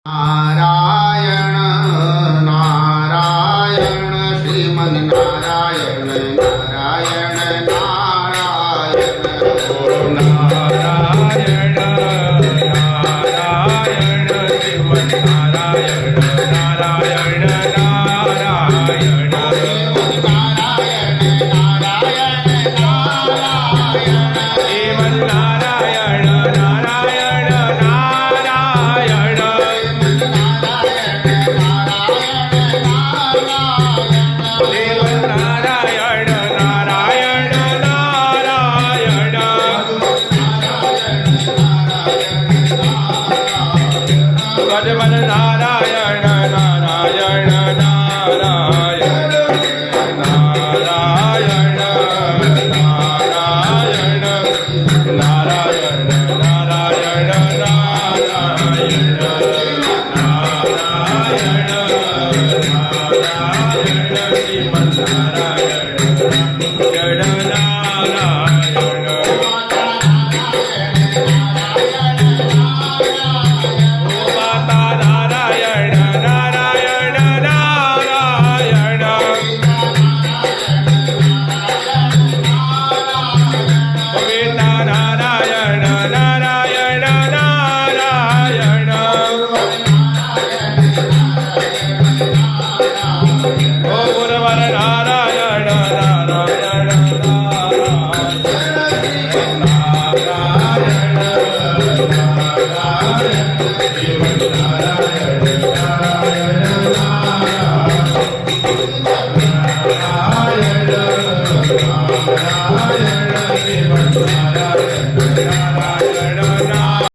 नारायण नारायण श्रीमन्नारायण नारायण नारायण नारायण नारायण श्रीमन्नारायण नारायण नारायण श्रीमन्नारायण नारायण नारायण श्रीमन्नारायण नारायण नारायण भजमन नारायण नारायण नारायण नारायण नारायण नारायण नारायण नारायण नारायण श्रीमन्नारायण जय नारायण माता नारायण नारायण नारायण कविता नारायण नारायण नारायण ओ गुरुवर नारायण नारायण नारायण नारायण